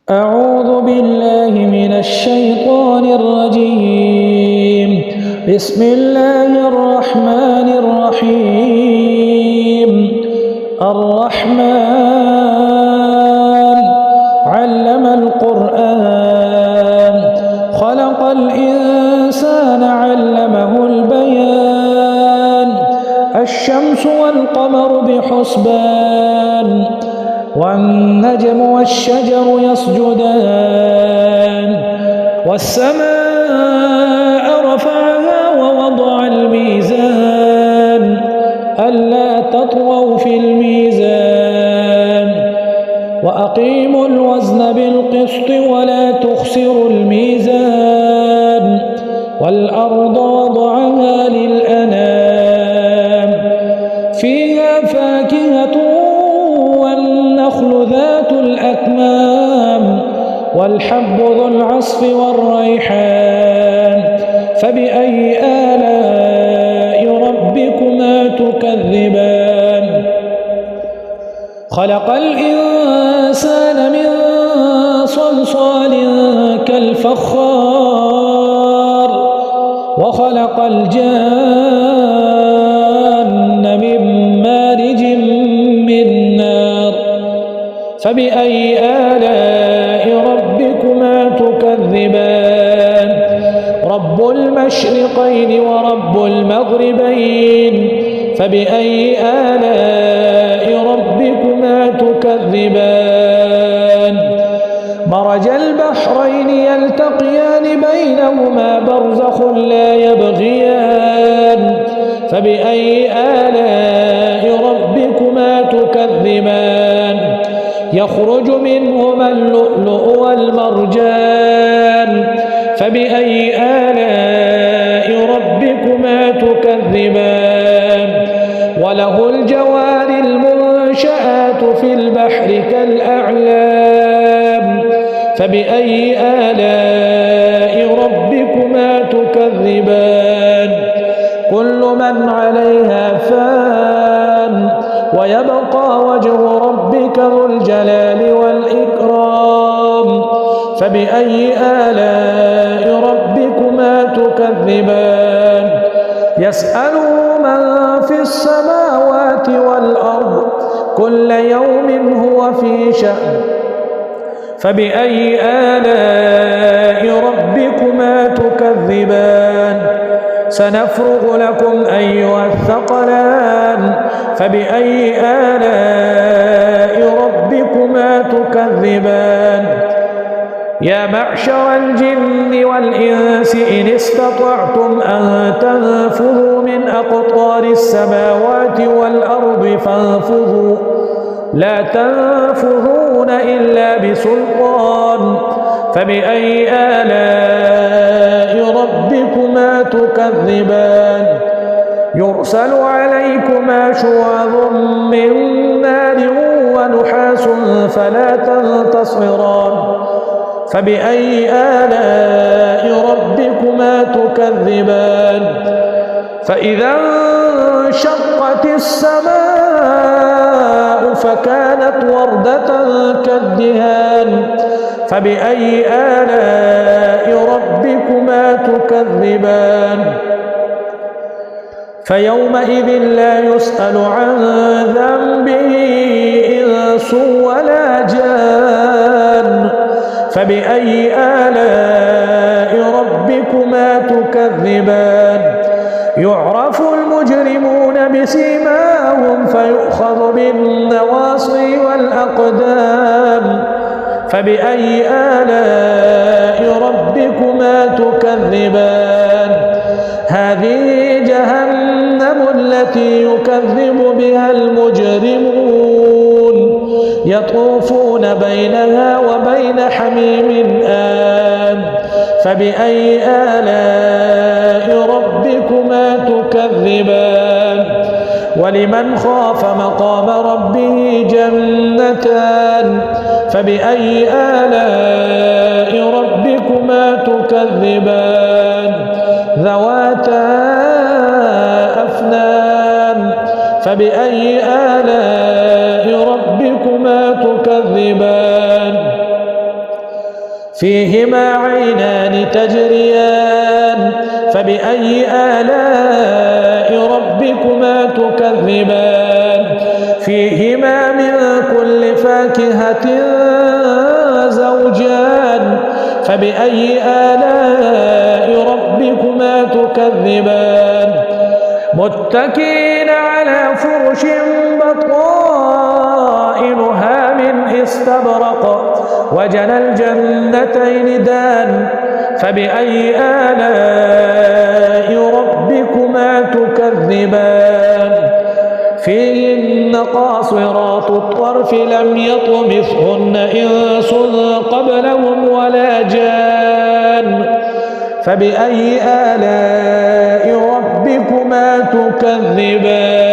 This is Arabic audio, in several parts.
أعوذ بالله من الشيطان الرجيم. بسم الله الرحمن الرحيم. الرحمن علم القرآن خلق الإنسان علمه البيان. الشمس والقمر بحسبان والنجم والشجر يسجدان والسماء رفعها ووضع الميزان ألا تطغوا في الميزان وأقيموا الوزن بالقسط ولا تخسروا الميزان والأرض وضعها للأنام فيها فاكهة والنخل ذات الأكمام والحب ذو العصف والريحان فبأي آلاء ربكما تكذبان. خلق الإنسان من صلصال كالفخار وخلق الجان من مارج من نار فبأي آلاء ربكما تكذبان. رب المشرقين ورب المغربين فبأي آلاء ربكما تكذبان. مرج البحرين يلتقيان بينهما برزخ لا يبغيان فبأي آلاء ربكما تكذبان. يخرج منهما اللؤلؤ والمرجان فبأي آلاء ربكما تكذبان. وله الجوار المنشآت في البحر كالأعلام فبأي آلاء ربكما تكذبان. كل من عليها فان ويبقى وجه ربك ذو الجلال والإكرام فبأي آلاء ربكما تكذبان. يسأله من في السماوات والأرض كل يوم هو في شأن فبأي آلاء ربكما تكذبان. سنفرغ لكم أيها الثقلان فبأي آلاء ربكما تكذبان. يا معشر الجن والإنس إن استطعتم أن تنفذوا من أقطار السماوات والأرض فانفذوا لا تنفذون إلا بسلطان فبأي آلاء ربكما تكذبان. يرسل عليكما شواظ من نار ونحاس فلا تنتصران فبأي آلاء ربكما تكذبان. فإذا انشقت السماء فكانت وردة كالدهان فبأي آلاء ربكما تكذبان. فيومئذ لا يسأل عن ذنبه إنس ولا جان فبأي آلاء ربكما تكذبان. يعرف المجرمون بسيماهم فيؤخذ بالنواصي والأقدام فبأي آلاء ربكما تكذبان. هذه جهنم التي يكذب بها المجرمون يطوفون بينها وبين حميم آن فبأي آلاء ربكما تكذبان. ولمن خاف مقام ربه جنتان فبأي آلاء ربكما تكذبان. ذواتا أفنان فبأي آلاء ربكما تكذبان فيهما عينان تجريان فبأي آلاء ربكما تكذبان فيهما من كل فاكهة زوجان فبأي آلاء ربكما تكذبان متكئين على فرش بطائنها من استبرق وجنى الجنتين دان فبأي آلاء ربكما تكذبان فيهن قاصرات الطرف لم يطمثهن إنس قبلهم ولا جان فبأي آلاء ربكما تكذبان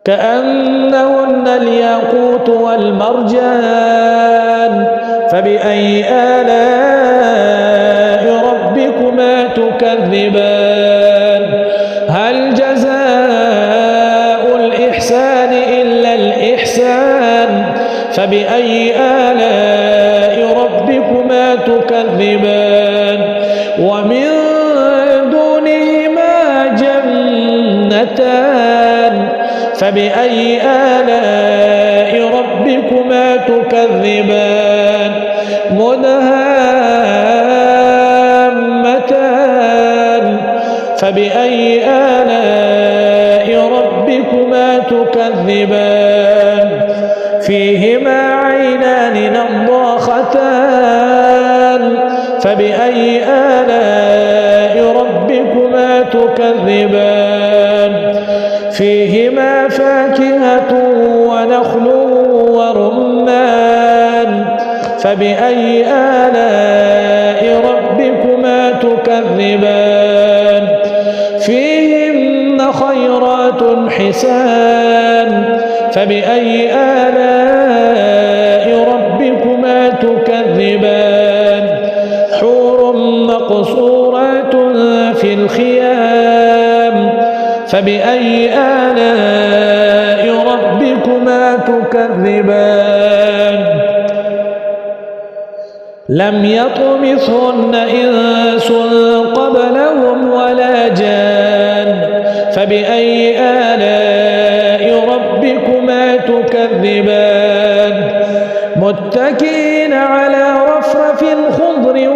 كأنهن الياقوت والمرجان فبأي آلاء ربكما تكذبان هل جزاء الإحسان إلا الإحسان فبأي آلاء ربكما تكذبان ومن دونهما جنتان فبأي آلاء ربكما تكذبان مدهامتان فبأي آلاء ربكما تكذبان فيهما عينان نضاختان فبأي آلاء ربكما تكذبان فيهما فاكهة ونخل ورمان فبأي آلاء ربكما تكذبان فيهن خيرات حسان فبأي آلاء ربكما تكذبان حور مقصورات في الخيام فبأي آلاء ربكما تكذبان لم يطمثهن إنس قبلهم ولا جان فبأي آلاء ربكما تكذبان متكئين على رفرف خضر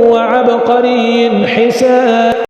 وعبقري حسان